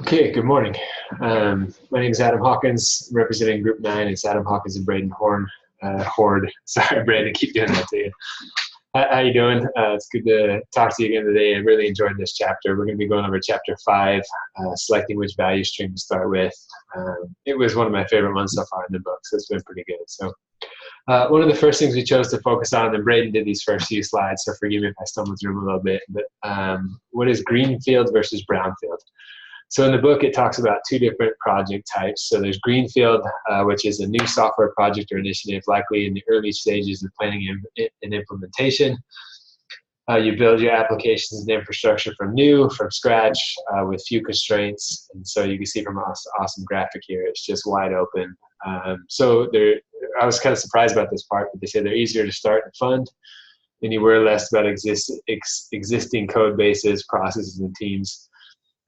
Okay, good morning. My name is Adam Hawkins, representing Group 9. It's Adam Hawkins and Braden Horde. Sorry, Braden, I keep doing that to you. How you doing? It's good to talk to you again today. I really enjoyed this chapter. We're going to be going over chapter 5, selecting which value stream to start with. It was one of my favorite ones so far in the book, so it's been pretty good. So one of the first things we chose to focus on, and Braden did these first few slides, so forgive me if I stumbled through them a little bit, but what is greenfield versus brownfield? So in the book, it talks about two different project types. So there's Greenfield, which is a new software project or initiative, likely in the early stages of planning and implementation. You build your applications and infrastructure from scratch, with few constraints. And so you can see from our awesome graphic here, it's just wide open. I was kind of surprised about this part, but they say they're easier to start and fund, and you worry less about existing code bases, processes, and teams.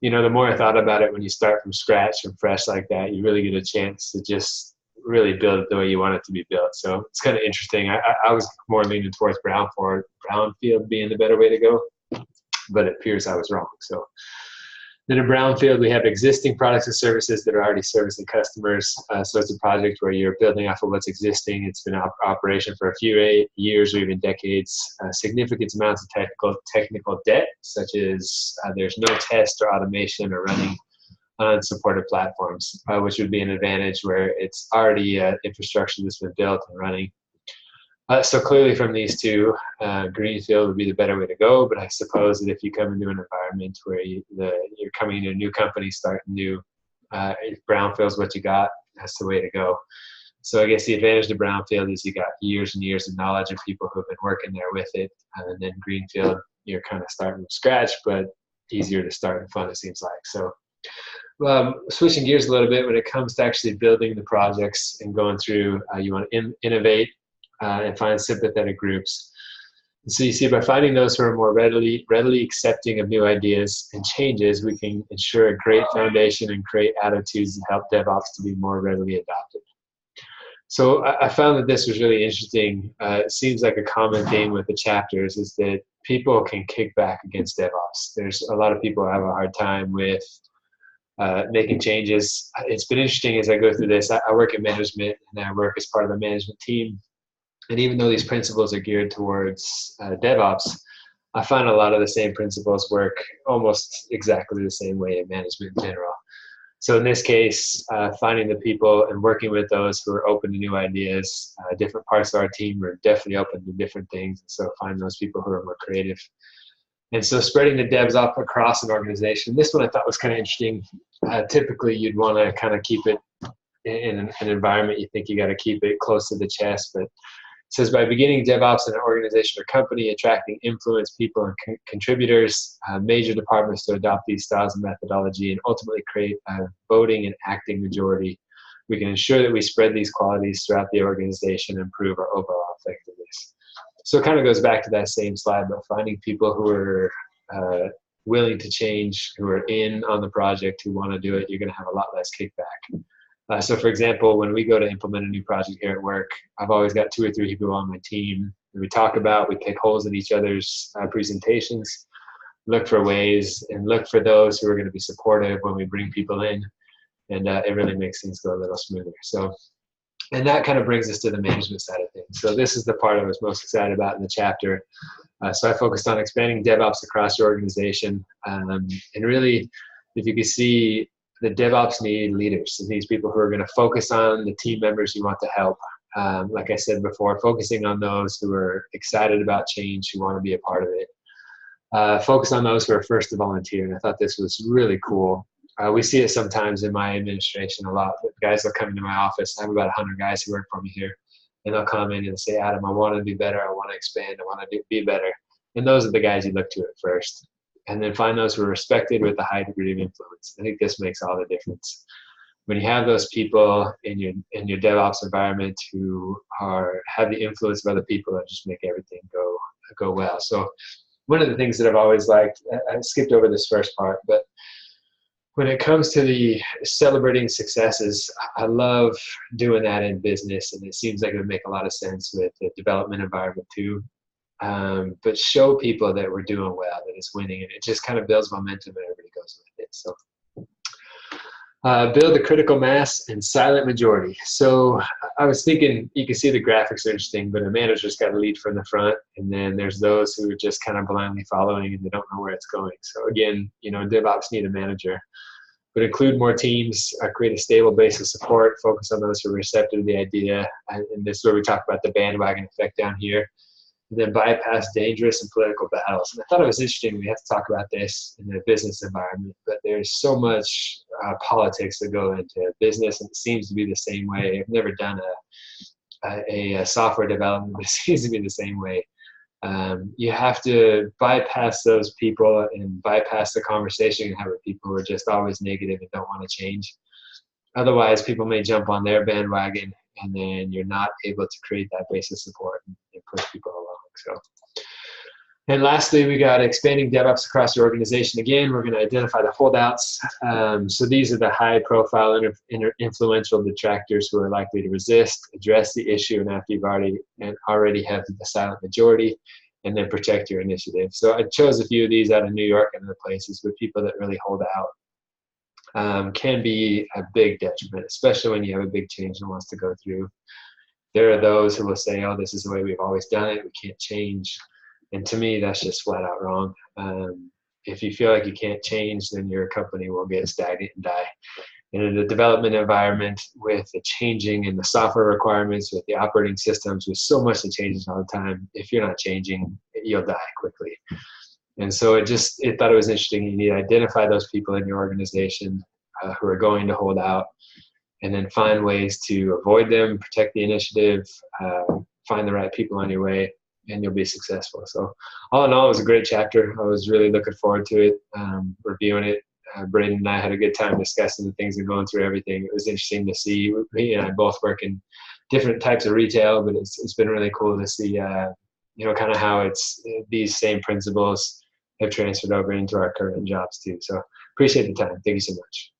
You know, the more I thought about it, when you start from scratch and fresh like that, you really get a chance to just really build it the way you want it to be built. So it's kind of interesting. I was more leaning towards brownfield being the better way to go, but it appears I was wrong. So then in brownfield, we have existing products and services that are already servicing customers. So it's a project where you're building off of what's existing. It's been in operation for a few years or even decades. Significant amounts of technical debt, such as there's no test or automation or running on supported platforms, which would be an advantage where it's already infrastructure that's been built and running. So clearly from these two, greenfield would be the better way to go, but I suppose that if you come into an environment where you're coming into a new company, starting new, brownfield is what you got, that's the way to go. So I guess the advantage to brownfield is you got years and years of knowledge of people who have been working there with it, and then greenfield, you're kind of starting from scratch, but easier to start and fun, it seems like. So switching gears a little bit, when it comes to actually building the projects and going through, you want to innovate, and find sympathetic groups. And so you see, by finding those who are more readily accepting of new ideas and changes, we can ensure a great foundation and create attitudes that help DevOps to be more readily adopted. So I found that this was really interesting. It seems like a common theme with the chapters is that people can kick back against DevOps. There's a lot of people who have a hard time with making changes. It's been interesting as I go through this. I work in management, and I work as part of a management team. And even though these principles are geared towards DevOps, I find a lot of the same principles work almost exactly the same way in management in general. So in this case, finding the people and working with those who are open to new ideas. Different parts of our team are definitely open to different things. So find those people who are more creative. And so spreading the devs up across an organization. This one I thought was kind of interesting. Typically, you'd want to kind of keep it in an environment you think you got to keep it close to the chest, but it says, by beginning DevOps in an organization or company, attracting influence, people, and contributors, major departments to adopt these styles of methodology, and ultimately create a voting and acting majority, we can ensure that we spread these qualities throughout the organization and improve our overall effectiveness. So it kind of goes back to that same slide, but finding people who are willing to change, who are in on the project, who want to do it, you're going to have a lot less kickback. So for example, when we go to implement a new project here at work, I've always got 2 or 3 people on my team. And we pick holes in each other's presentations, look for ways, and look for those who are going to be supportive when we bring people in. And it really makes things go a little smoother. So, and that kind of brings us to the management side of things. So this is the part I was most excited about in the chapter. So I focused on expanding DevOps across your organization. And really, if you can see, the DevOps need leaders. It needs people who are going to focus on the team members you want to help. Like I said before, focusing on those who are excited about change, who want to be a part of it. Focus on those who are first to volunteer. And I thought this was really cool. We see it sometimes in my administration a lot. But guys will come into my office. I have about 100 guys who work for me here. And they'll come in and say, Adam, I want to do better. I want to expand. I want to be better. And those are the guys you look to at first. And then find those who are respected with a high degree of influence. I think this makes all the difference. When you have those people in your DevOps environment who have the influence of other people, that just make everything go well. So one of the things that I've always liked, I skipped over this first part, but when it comes to the celebrating successes, I love doing that in business, and it seems like it would make a lot of sense with the development environment too. But show people that we're doing well, that it's winning, and it just kind of builds momentum and everybody goes with it. So Build a critical mass and silent majority. So I was thinking, you can see the graphics are interesting, but a manager's got to lead from the front, and then there's those who are just kind of blindly following and they don't know where it's going. So again, DevOps need a manager, but include more teams, create a stable base of support, focus on those who are receptive to the idea. And this is where we talk about the bandwagon effect down here. And then bypass dangerous and political battles. And I thought it was interesting. We have to talk about this in the business environment, but there's so much politics that go into business, and it seems to be the same way. I've never done a software development, but it seems to be the same way. You have to bypass those people and bypass the conversation and have with people who are just always negative and don't want to change. Otherwise, people may jump on their bandwagon, and then you're not able to create that base of support and push people along. So, and lastly, we got expanding DevOps across your organization. Again, we're going to identify the holdouts. So these are the high-profile, influential detractors who are likely to resist, address the issue, and after you've already have the silent majority, and then protect your initiative. So I chose a few of these out of New York and other places, but people that really hold out can be a big detriment, especially when you have a big change that wants to go through. There are those who will say, oh, this is the way we've always done it, we can't change. And to me, that's just flat out wrong. If you feel like you can't change, then your company will get stagnant and die. And in the development environment, with the changing in the software requirements, with the operating systems, with so much that changes all the time, if you're not changing, you'll die quickly. And so it thought it was interesting. You need to identify those people in your organization who are going to hold out, and then find ways to avoid them, protect the initiative, find the right people on your way, and you'll be successful. So all in all, it was a great chapter. I was really looking forward to it, reviewing it. Braden and I had a good time discussing the things and going through everything. It was interesting to see. He and I both work in different types of retail, but it's been really cool to see, kind of how these same principles have transferred over into our current jobs too. So appreciate the time. Thank you so much.